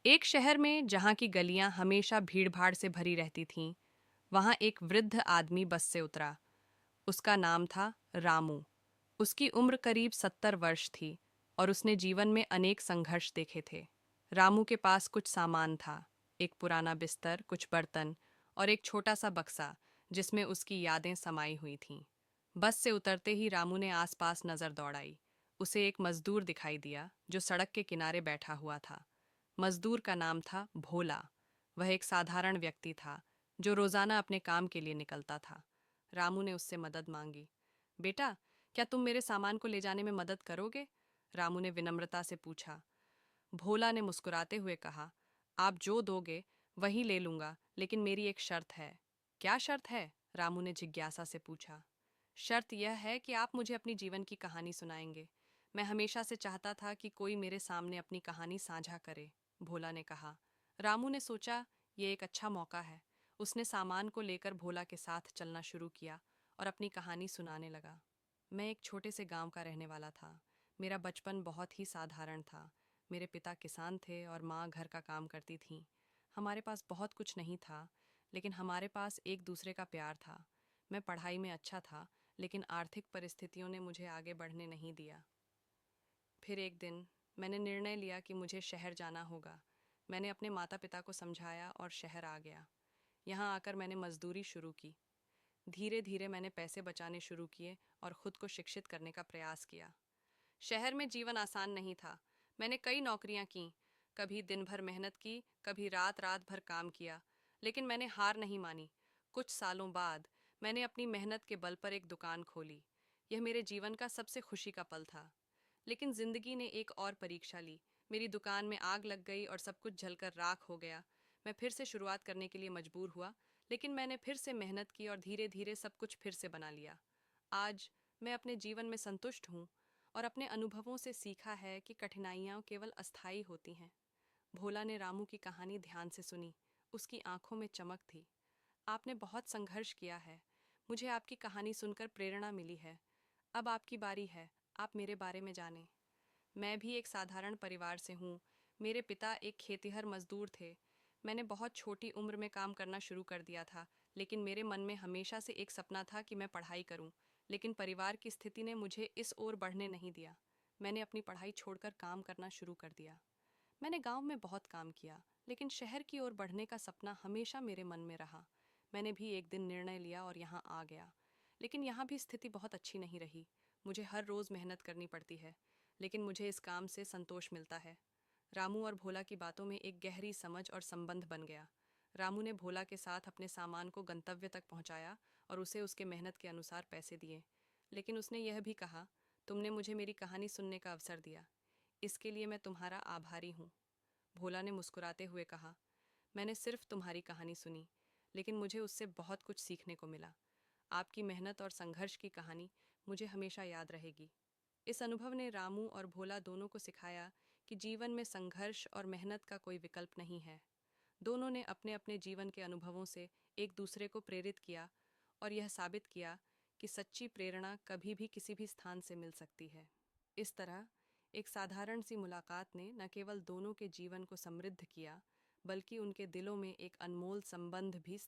एक शहर में जहाँ की गलियां हमेशा भीड़-भाड़ से भरी रहती थीं, वहाँ एक वृद्ध आदमी बस से उतरा। उसका नाम था रामू। उसकी उम्र करीब 70 वर्ष थी और उसने जीवन में अनेक संघर्ष देखे थे। रामू के पास कुछ सामान था, एक पुराना बिस्तर, कुछ बर्तन और एक छोटा सा बक्सा जिसमें उसकी यादें समाई हुई थीं। बस से उतरते ही रामू ने आसपास नजर दौड़ाई। उसे एक मजदूर दिखाई दिया जो सड़क के किनारे बैठा हुआ था। मजदूर का नाम था भोला। वह एक साधारण व्यक्ति था जो रोजाना अपने काम के लिए निकलता था। रामू ने उससे मदद मांगी। बेटा, क्या तुम मेरे सामान को ले जाने में मदद करोगे? रामू ने विनम्रता से पूछा। भोला ने मुस्कुराते हुए कहा, आप जो दोगे वही ले लूंगा, लेकिन मेरी एक शर्त है। क्या शर्त है? रामू ने जिज्ञासा से पूछा। शर्त यह है कि आप मुझे अपनी जीवन की कहानी सुनाएंगे। मैं हमेशा से चाहता था कि कोई मेरे सामने अपनी कहानी साझा करे, भोला ने कहा। रामू ने सोचा, ये एक अच्छा मौका है। उसने सामान को लेकर भोला के साथ चलना शुरू किया और अपनी कहानी सुनाने लगा। मैं एक छोटे से गांव का रहने वाला था। मेरा बचपन बहुत ही साधारण था। मेरे पिता किसान थे और माँ घर का काम करती थीं। हमारे पास बहुत कुछ नहीं था, लेकिन हमारे पास एक दूसरे का प्यार था। मैं पढ़ाई में अच्छा था, लेकिन आर्थिक परिस्थितियों ने मुझे आगे बढ़ने नहीं दिया। फिर एक दिन मैंने निर्णय लिया कि मुझे शहर जाना होगा। मैंने अपने माता पिता को समझाया और शहर आ गया। यहाँ आकर मैंने मजदूरी शुरू की। धीरे धीरे मैंने पैसे बचाने शुरू किए और खुद को शिक्षित करने का प्रयास किया। शहर में जीवन आसान नहीं था। मैंने कई नौकरियां की, कभी दिन भर मेहनत की, कभी रात रात भर काम किया, लेकिन मैंने हार नहीं मानी। कुछ सालों बाद मैंने अपनी मेहनत के बल पर एक दुकान खोली। यह मेरे जीवन का सबसे खुशी का पल था। लेकिन जिंदगी ने एक और परीक्षा ली। मेरी दुकान में आग लग गई और सब कुछ जलकर राख हो गया। मैं फिर से शुरुआत करने के लिए मजबूर हुआ, लेकिन मैंने फिर से मेहनत की और धीरे धीरे सब कुछ फिर से बना लिया। आज मैं अपने जीवन में संतुष्ट हूँ और अपने अनुभवों से सीखा है कि कठिनाइयाँ केवल अस्थायी होती हैं। भोला ने रामू की कहानी ध्यान से सुनी। उसकी आंखों में चमक थी। आपने बहुत संघर्ष किया है। मुझे आपकी कहानी सुनकर प्रेरणा मिली है। अब आपकी बारी है, आप मेरे बारे में जानें। मैं भी एक साधारण परिवार से हूँ। मेरे पिता एक खेतिहर मजदूर थे। मैंने बहुत छोटी उम्र में काम करना शुरू कर दिया था, लेकिन मेरे मन में हमेशा से एक सपना था कि मैं पढ़ाई करूँ। लेकिन परिवार की स्थिति ने मुझे इस ओर बढ़ने नहीं दिया। मैंने अपनी पढ़ाई छोड़कर काम करना शुरू कर दिया। मैंने गांव में बहुत काम किया, लेकिन शहर की ओर बढ़ने का सपना हमेशा मेरे मन में रहा। मैंने भी एक दिन निर्णय लिया और यहाँ आ गया। लेकिन यहाँ भी स्थिति बहुत अच्छी नहीं रही। मुझे हर रोज़ मेहनत करनी पड़ती है, लेकिन मुझे इस काम से संतोष मिलता है। रामू और भोला की बातों में एक गहरी समझ और संबंध बन गया। रामू ने भोला के साथ अपने सामान को गंतव्य तक पहुंचाया और उसे उसके मेहनत के अनुसार पैसे दिए। लेकिन उसने यह भी कहा, तुमने मुझे मेरी कहानी सुनने का अवसर दिया, इसके लिए मैं तुम्हारा आभारी हूँ। भोला ने मुस्कुराते हुए कहा, मैंने सिर्फ तुम्हारी कहानी सुनी, लेकिन मुझे उससे बहुत कुछ सीखने को मिला। आपकी मेहनत और संघर्ष की कहानी मुझे हमेशा याद रहेगी। इस अनुभव ने रामू और भोला दोनों को सिखाया कि जीवन में संघर्ष और मेहनत का कोई विकल्प नहीं है। दोनों ने अपने अपने जीवन के अनुभवों से एक दूसरे को प्रेरित किया और यह साबित किया कि सच्ची प्रेरणा कभी भी किसी भी स्थान से मिल सकती है। इस तरह एक साधारण सी मुलाकात ने न केवल दोनों के जीवन को समृद्ध किया, बल्कि उनके दिलों में एक अनमोल संबंध भी